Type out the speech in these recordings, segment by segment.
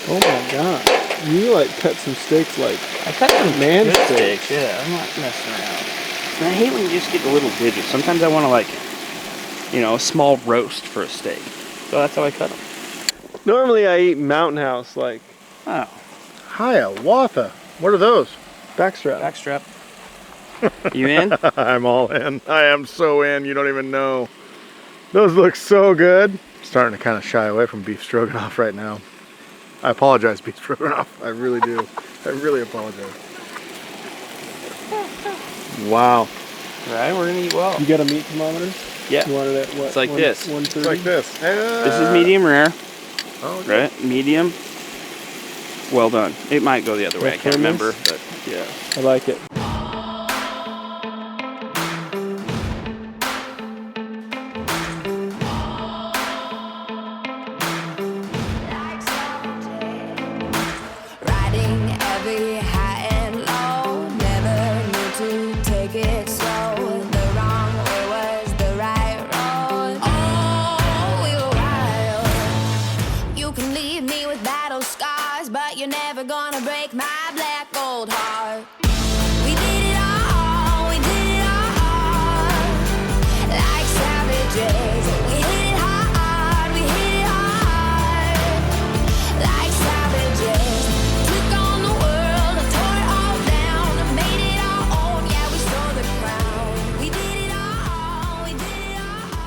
Oh my god. You like cut some steaks like I cut some man steaks. Yeah, I'm not messing around. And I hate when you just get the little digits. Sometimes I want to like, you know, a small roast for a steak. So that's how I cut them. Normally I eat Mountain House like. Oh. Hiawatha. What are those? Backstrap. Backstrap. You in? I'm all in. I am so in. You don't even know. Those look so good. Starting to kind of shy away from beef stroganoff right now. I apologize, beef stroganoff. I really do. I really apologize. Wow. Right, we're gonna eat well. You got a meat thermometer? Yeah. You want it at what? It's like this. 130? It's like this. This is medium rare. Oh, okay. Right? Medium. Well done. It might go the other way. I can't firmness? remember, but yeah. I like it. Riding every high and low, never knew to take it slow. The wrong way was the right road. Oh, we were wild. You can leave me with battle scars, but you're never gonna break my black gold heart. We did it all, we did it all, like savages. We hit it hard, we hit it hard, like savages. Took on the world and tore it all down and made it our own. Yeah, we stole the crown. We did it all, we did it all.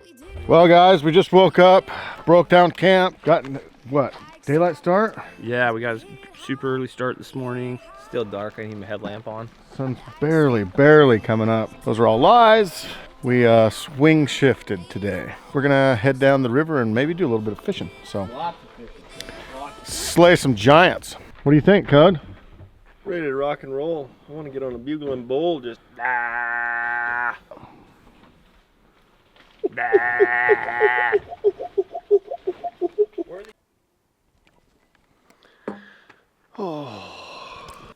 We did it. Well, guys, we just woke up, broke down camp, got what? Daylight start? Yeah, we got a super early start this morning. Still dark. I need my headlamp on. Sun's barely coming up. Those are all lies. We swing shifted today. We're gonna head down the river and maybe do a little bit of fishing. So, slay some giants. What do you think, Cud? Ready to rock and roll. I want to get on a bugling bull. Just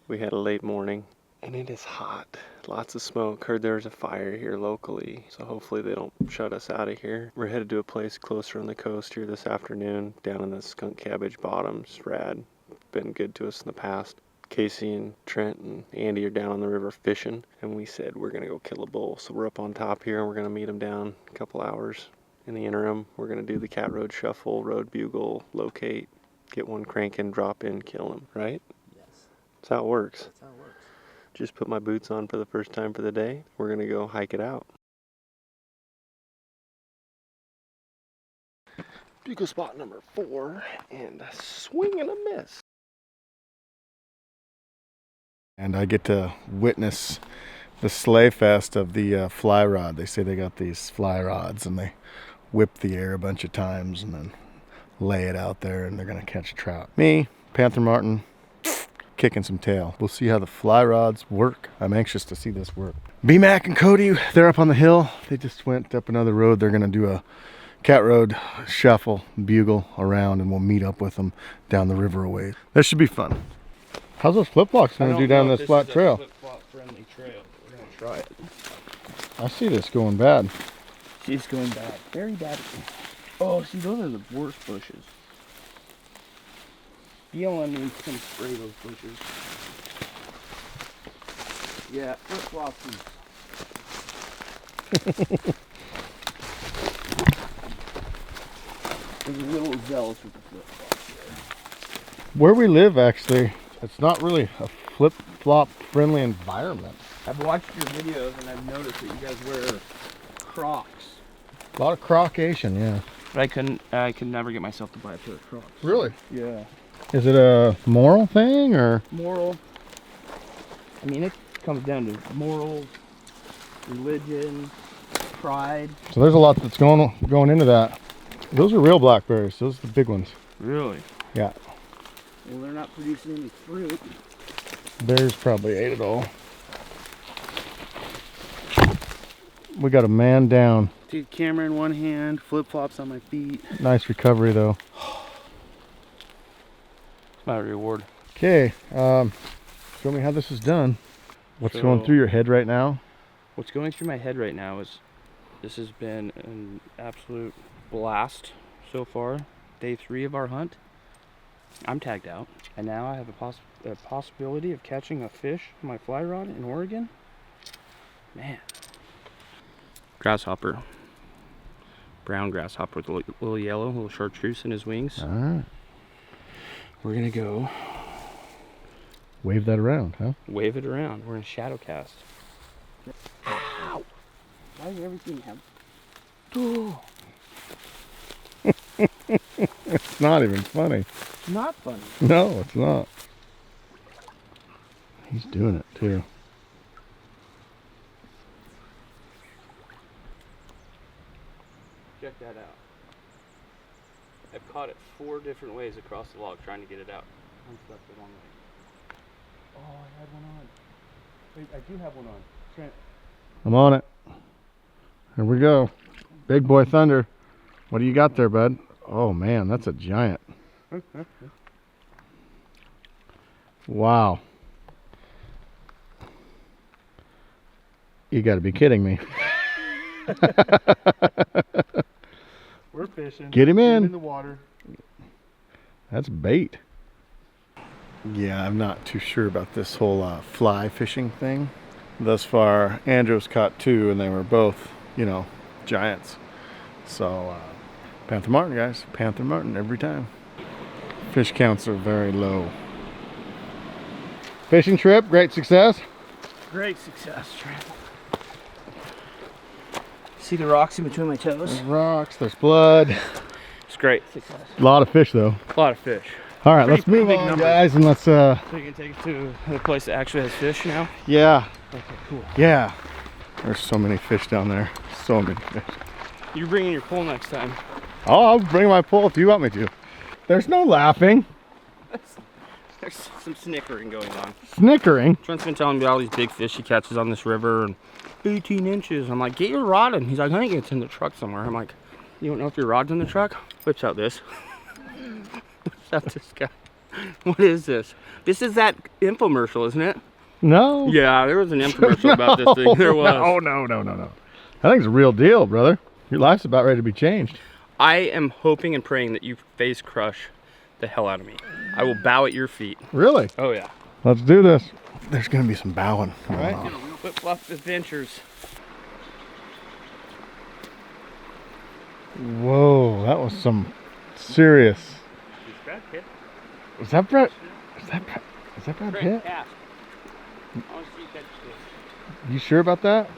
we had a late morning and it is hot. Lots of smoke. Heard there's a fire here locally, so hopefully they don't shut us out of here. We're headed to a place closer on the coast here this afternoon, down in the Skunk Cabbage Bottoms. Rad. Been good to us in the past. Casey and Trent and Andy are down on the river fishing, and we said we're gonna go kill a bull. So we're up on top here and we're gonna meet them down a couple hours. In the interim, we're gonna do the cat road shuffle, road bugle, locate, get one cranking, drop in, kill him, right? That's how it works. That's how it works. Just put my boots on for the first time for the day. We're gonna go hike it out. Bugle spot number 4 and a swing and a miss. And I get to witness the sleigh fest of the fly rod. They say they got these fly rods and they whip the air a bunch of times and then lay it out there and they're gonna catch a trout. Me, Panther Martin, kicking some tail. We'll see how the fly rods work. I'm anxious to see this work. B-Mac and Cody, they're up on the hill. They just went up another road. They're gonna do a cat road shuffle, bugle around, and we'll meet up with them down the river a ways. This should be fun. How's those flip-flops gonna do down this flat trail? Flip-flop friendly trail. We're gonna try it. I see this going bad. She's going bad. Very bad. Oh, see, those are the worst bushes. BLM needs to come spray those bushes. Yeah, flip-flops is... I'm a little zealous with the flip-flops here. Where we live, actually, it's not really a flip-flop friendly environment. I've watched your videos and I've noticed that you guys wear Crocs. A lot of crocation, yeah. But I could never get myself to buy a pair of Crocs. Really? Yeah. Is it a moral thing or? Moral. I mean, it comes down to morals, religion, pride. So there's a lot that's going into that. Those are real blackberries. Those are the big ones. Really? Yeah. Well, they're not producing any fruit. Bears probably ate it all. We got a man down. Dude, camera in one hand, flip-flops on my feet. Nice recovery though. It's my reward. Okay, show me how this is done. What's going through your head right now? What's going through my head right now is this has been an absolute blast so far. day 3 of our hunt. I'm tagged out, and now I have a possibility of catching a fish on my fly rod in Oregon. Man. Grasshopper. Brown grasshopper with a little yellow, little chartreuse in his wings. All right. We're gonna go Wave that around, huh? wave it around. We're gonna shadow cast. Ow! Why does everything have... Oh, It's not even funny. not funny. No, it's not. He's doing it too. Check that out. I've caught it 4 different ways across the log trying to get it out. I'm stuck the wrong way. Oh, I had one on. Wait, I do have one on. Trent. I'm on it. Here we go. Big boy thunder. What do you got there, bud? Oh man, that's a giant. Wow. You gotta be kidding me. We're fishing. Get him in. The water. That's bait. Yeah, I'm not too sure about this whole fly fishing thing. Thus far, Andrew's caught 2 and they were both, you know, giants. So, Panther Martin, guys. Panther Martin every time. Fish counts are very low. Fishing trip, great success. Great success, Trent. See the rocks in between my toes? There's rocks, there's blood. It's great success. A lot of fish though. A lot of fish. All right, Pretty let's move big on, numbers. guys, and let's So you can take it to the place that actually has fish now? yeah. Okay, cool. Yeah. There's so many fish down there. So many fish. You're bringing your pole next time. Oh, I'll bring my pole if you want me to. There's no laughing. There's some snickering going on. Snickering. Trent's been telling me about all these big fish he catches on this river and 18 inches. I'm like, get your rod in. He's like, I think it's in the truck somewhere. I'm like, you don't know if your rod's in the truck? Whips out this. Whips out this guy. What is this? This is that infomercial, isn't it? No. Yeah, there was an infomercial about this thing. There was. No. I think it's a real deal, brother. Your life's about ready to be changed. I am hoping and praying that you face crush the hell out of me. I will bow at your feet. Really? Oh, yeah. Let's do this. There's going to be some bowing. All right. Flip-flop adventures. Whoa, that was some serious. Is Brad Pitt? Is that Brad? Is that Brad Pitt? Cast. I want to see you catch this. You sure about that?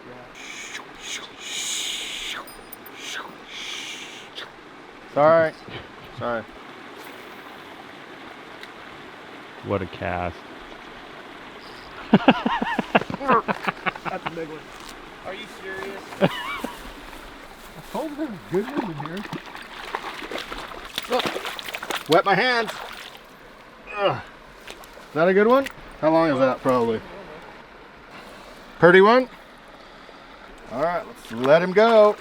Sorry. Sorry. What a cast. That's a big one. Are you serious? I told you there's good ones in here. Oh, wet my hands. Ugh. Is that a good one? How long is that probably? Pretty one? All right, let's let him go.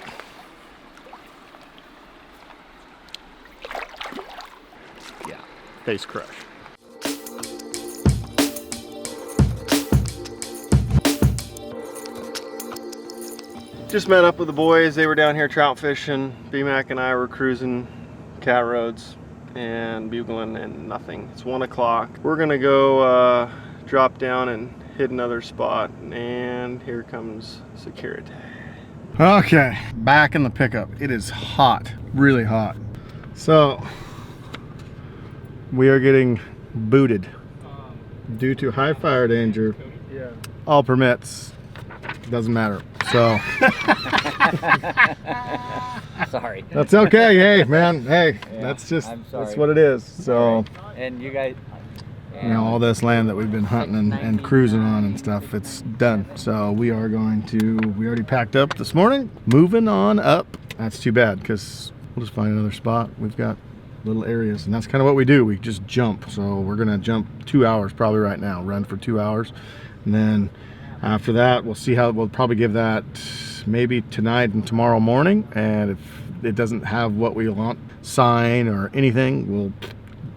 Yeah, face crush. Just met up with the boys. They were down here trout fishing. B-Mac and I were cruising cat roads and bugling and nothing. It's 1 o'clock. We're gonna go drop down and hit another spot, and here comes security. Okay, back in the pickup. It is hot, really hot. So we are getting booted due to high fire danger. Yeah. All permits, doesn't matter. So Sorry. that's okay. Hey man, hey, that's just I'm sorry. that's what it is. So And you guys. you know, all this land that we've been hunting and cruising on and stuff, it's done. So we are going to, we already packed up this morning, moving on up. That's too bad because we'll just find another spot. We've got little areas, and that's kind of what we do. We just jump. So we're gonna jump 2 hours probably right now, run for 2 hours, and then after that we'll see how, we'll probably give that maybe tonight and tomorrow morning, and if it doesn't have what we want, sign or anything, we'll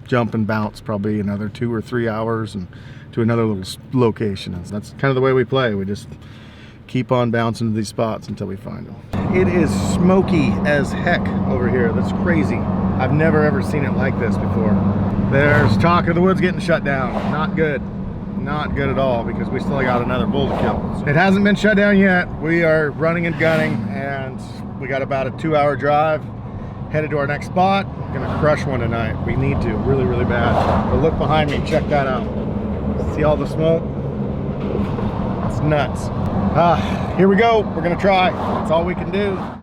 jump and bounce probably another 2 or 3 hours and to another little location. And that's kind of the way we play. We just keep on bouncing to these spots until we find them. It is smoky as heck over here. That's crazy. I've never ever seen it like this before. There's talk of the woods getting shut down. Not good. Not good at all, because we still got another bull to kill. It hasn't been shut down yet. We are running and gunning, and we got about a 2-hour drive headed to our next spot. Gonna crush one tonight. We need to, really, really bad. But look behind me, check that out. See all the smoke? It's nuts. Here we go. We're gonna try. That's all we can do. I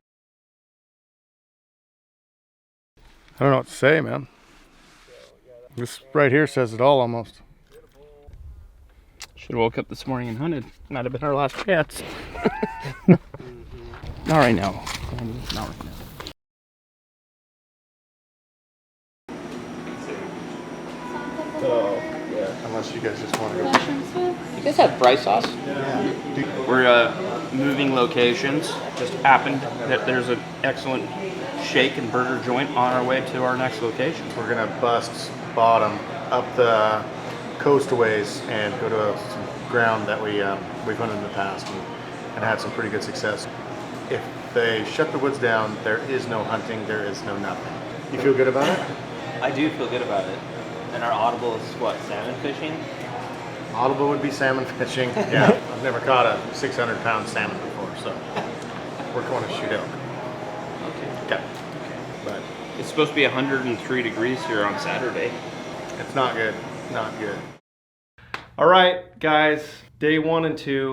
don't know what to say, man. This right here says it all almost. Should have woke up this morning and hunted. Might have been our last chance. Not right now. Not right now. Oh, yeah. Unless you guys just want to go. You guys have fry sauce? Yeah. We're moving locations. Just happened that there's an excellent shake and burger joint on our way to our next location. We're gonna bust bottom up the coastaways and go to some ground that we've hunted in the past and had some pretty good success. If they shut the woods down, there is no hunting, there is no nothing. You feel good about it? I do feel good about it. And our audible is what, salmon fishing? Audible would be salmon fishing. Yeah, I've never caught a 600-pound salmon before, so we're going to shoot elk. Okay. But It's supposed to be 103 degrees here on Saturday. it's not good. Not good. All right, guys, day 1 and 2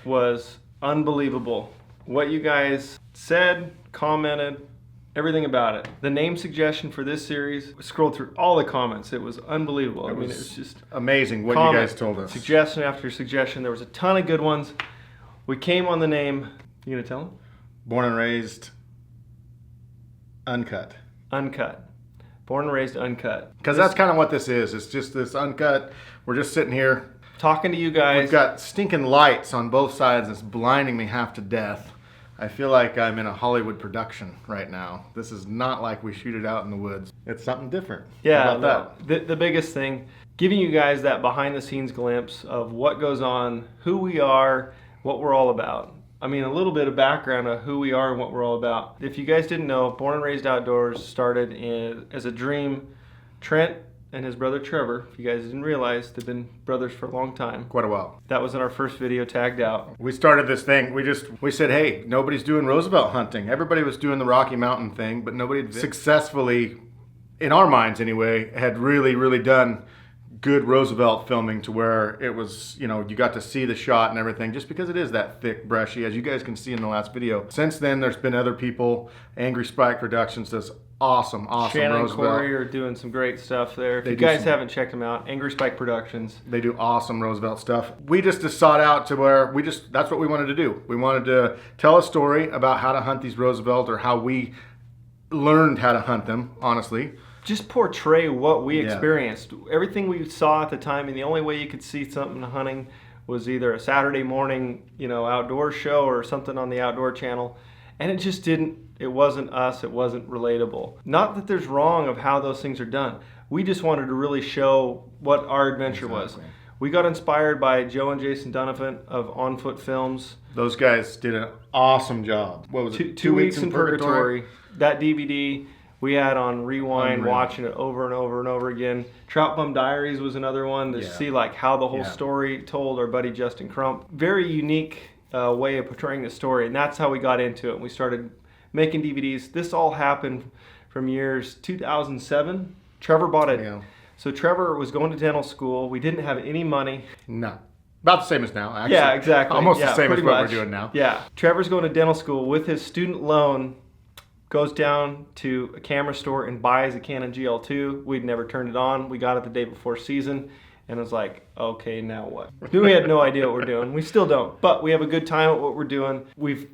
was unbelievable. What you guys said, commented, everything about it. The name suggestion for this series, we scrolled through all the comments. It was unbelievable. I mean, it was just Amazing what comment, you guys told us. Suggestion after suggestion. There was a ton of good ones. We came on the name, you gonna tell them? Born and raised uncut. Uncut. Born and raised uncut. Because that's kind of what this is. It's just this uncut. We're just sitting here. Talking to you guys. We've got stinking lights on both sides. It's blinding me half to death. I feel like I'm in a Hollywood production right now. This is not like we shoot it out in the woods. It's something different. Yeah, How about that? the biggest thing, giving you guys that behind the scenes glimpse of what goes on, who we are, what we're all about. I mean, a little bit of background of who we are and what we're all about. If you guys didn't know, Born and Raised Outdoors started as a dream. Trent and his brother Trevor, if you guys didn't realize, they've been brothers for a long time. Quite a while. That was in our first video tagged out. We started this thing. We said, hey, nobody's doing Roosevelt hunting. Everybody was doing the Rocky Mountain thing, but nobody had successfully, in our minds anyway, had really, really done good Roosevelt filming to where it was, you know, you got to see the shot and everything, just because it is that thick, brushy, as you guys can see in the last video. Since then, there's been other people. Angry Spike Productions does awesome Shannon and Roosevelt. Corey are doing some great stuff there. If They you do guys some- haven't checked them out, Angry Spike Productions. They do awesome Roosevelt stuff. We just sought out to where that's what we wanted to do. We wanted to tell a story about how to hunt these Roosevelt, or how we learned how to hunt them, honestly. Just portray what we Yeah. experienced. Everything we saw at the time, and the only way you could see something hunting was either a Saturday morning, you know, outdoor show or something on the outdoor channel. And it wasn't us, it wasn't relatable. Not that there's wrong of how those things are done. We just wanted to really show what our adventure was. We got inspired by Joe and Jason Donovan of On Foot Films. Those guys did an awesome job. What was it? Two Weeks in Purgatory. That DVD we had on rewind, Unreal. watching it over and over and over again. Trout Bum Diaries was another one to Yeah. see like how the whole Yeah. story told. Our buddy Justin Crump. Very unique way of portraying the story, and that's how we got into it. We started making DVDs. This all happened from years 2007. Trevor bought it. Yeah. So Trevor was going to dental school. We didn't have any money. No. About the same as now, actually. Yeah, exactly. Almost Yeah, the same as pretty what much. we're doing now. Yeah. Trevor's going to dental school with his student loan, goes down to a camera store and buys a Canon GL2. We'd never turned it on. We got it the day before season and was like, okay, now what? We had no idea what we're doing. We still don't, but we have a good time at what we're doing. We've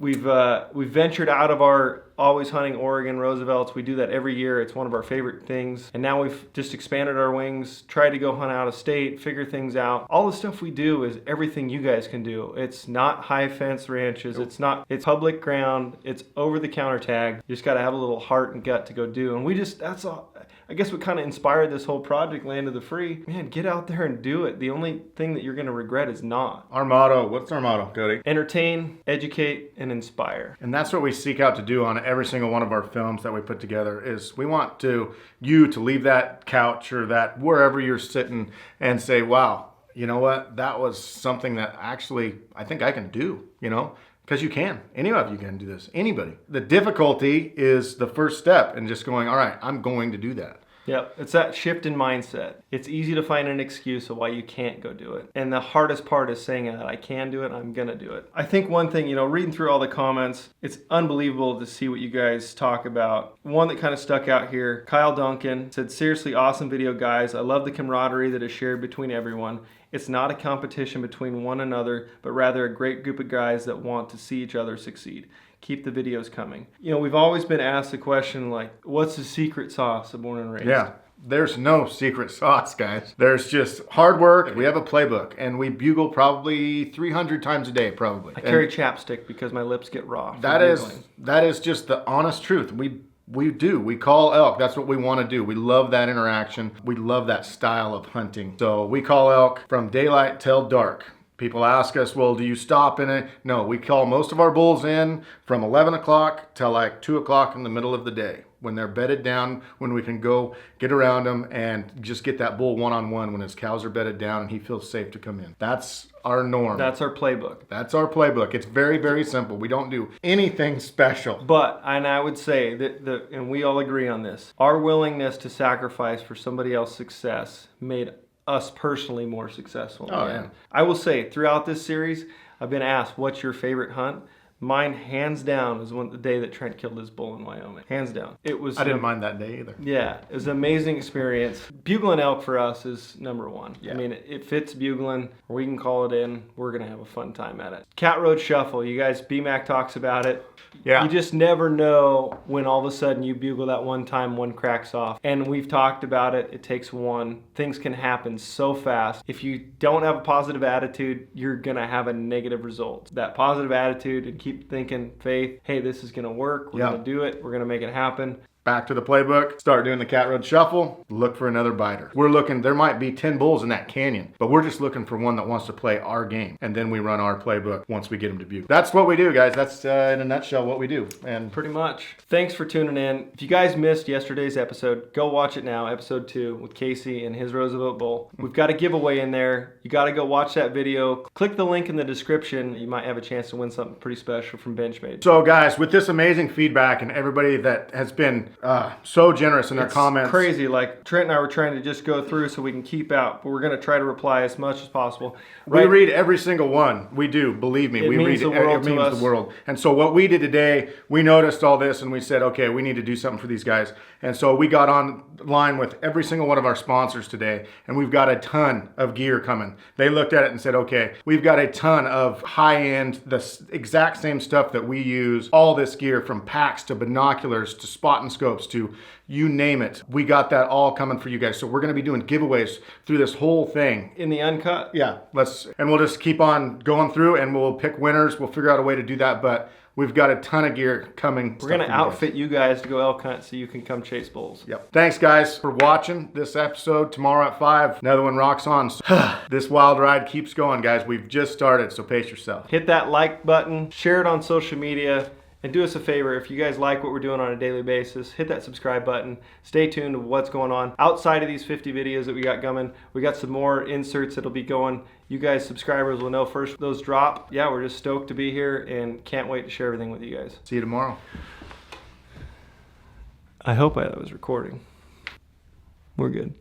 ventured out of our always hunting Oregon Roosevelts. We do that every year. It's one of our favorite things. And now we've just expanded our wings, tried to go hunt out of state, figure things out. All the stuff we do is everything you guys can do. It's not high fence ranches. It's public ground. It's over the counter tag. You just got to have a little heart and gut to go do. And that's all. I guess what kind of inspired this whole project, Land of the Free, man, get out there and do it. The only thing that you're going to regret is not. Our motto, what's our motto, Cody? Entertain, educate, and inspire. And that's what we seek out to do on every single one of our films that we put together is we want you to leave that couch or that wherever you're sitting and say, wow, you know what? That was something that actually I think I can do, you know? Because you can. Any of you can do this. Anybody. The difficulty is the first step and just going, all right, I'm going to do that. Yep, it's that shift in mindset. It's easy to find an excuse of why you can't go do it. And the hardest part is saying that I can do it, I'm gonna do it. I think one thing, reading through all the comments, it's unbelievable to see what you guys talk about. One that kind of stuck out here, Kyle Duncan said, seriously awesome video, guys. I love the camaraderie that is shared between everyone. It's not a competition between one another, but rather a great group of guys that want to see each other succeed. Keep the videos coming. We've always been asked the question like, what's the secret sauce of Born and Raised? Yeah, there's no secret sauce, guys. There's just hard work. We have a playbook and we bugle probably 300 times a day, probably. I carry chapstick because my lips get raw. That is just the honest truth. We do. We call elk. That's what we want to do. We love that interaction. We love that style of hunting. So we call elk from daylight till dark. People ask us, well, do you stop in it? No, we call most of our bulls in from 11 o'clock till like 2 o'clock in the middle of the day when they're bedded down, when we can go get around them and just get that bull one-on-one when his cows are bedded down and he feels safe to come in. That's our norm. That's our playbook. That's our playbook. It's very, very simple. We don't do anything special. But, and I would say that, and we all agree on this, our willingness to sacrifice for somebody else's success made us personally more successful. Oh, yeah. I will say, throughout this series, I've been asked, what's your favorite hunt? Mine, hands down, was the day that Trent killed his bull in Wyoming. Hands down. It was. I didn't mind that day either. Yeah, it was an amazing experience. Bugling elk for us is number one. Yeah. I mean, it fits bugling. We can call it in. We're going to have a fun time at it. Cat Road Shuffle. You guys, BMAC talks about it. Yeah. You just never know when all of a sudden you bugle that one time, one cracks off. And we've talked about it. It takes one. Things can happen so fast. If you don't have a positive attitude, you're going to have a negative result. That positive attitude and keep thinking, faith, hey, this is going to work. We're going to do it. We're going to make it happen. Back to the playbook, start doing the Cat Road Shuffle, look for another biter. We're looking, there might be 10 bulls in that canyon, but we're just looking for one that wants to play our game. And then we run our playbook once we get them to bugle. That's what we do, guys. That's in a nutshell what we do. And pretty much. Thanks for tuning in. If you guys missed yesterday's episode, go watch it now, episode 2 with Casey and his Roosevelt bull. We've got a giveaway in there. You got to go watch that video. Click the link in the description. You might have a chance to win something pretty special from Benchmade. So guys, with this amazing feedback and everybody that has been so generous in their comments. Crazy. Like Trent and I were trying to just go through so we can keep out, but we're going to try to reply as much as possible. We read every single one. We do. Believe me. We read it. It means the world. And so what we did today, we noticed all this and we said, okay, we need to do something for these guys. And so we got online with every single one of our sponsors today, and we've got a ton of gear coming. They looked at it and said, okay, we've got a ton of high-end, the exact same stuff that we use, all this gear from packs to binoculars to spot and scopes to you name it. We got that all coming for you guys. So we're going to be doing giveaways through this whole thing. In the uncut? Yeah, and we'll just keep on going through and we'll pick winners. We'll figure out a way to do that, but we've got a ton of gear coming. We're going to outfit you guys to go elk hunt so you can come chase bulls. Yep. Thanks guys for watching this episode. Tomorrow at 5, another one rocks on. This wild ride keeps going, guys. We've just started, so pace yourself. Hit that like button, share it on social media, and do us a favor. If you guys like what we're doing on a daily basis, hit that subscribe button. Stay tuned to what's going on. Outside of these 50 videos that we got coming, we got some more inserts that'll be going. You guys subscribers will know first those drop. Yeah, we're just stoked to be here and can't wait to share everything with you guys. See you tomorrow. I hope I was recording. We're good.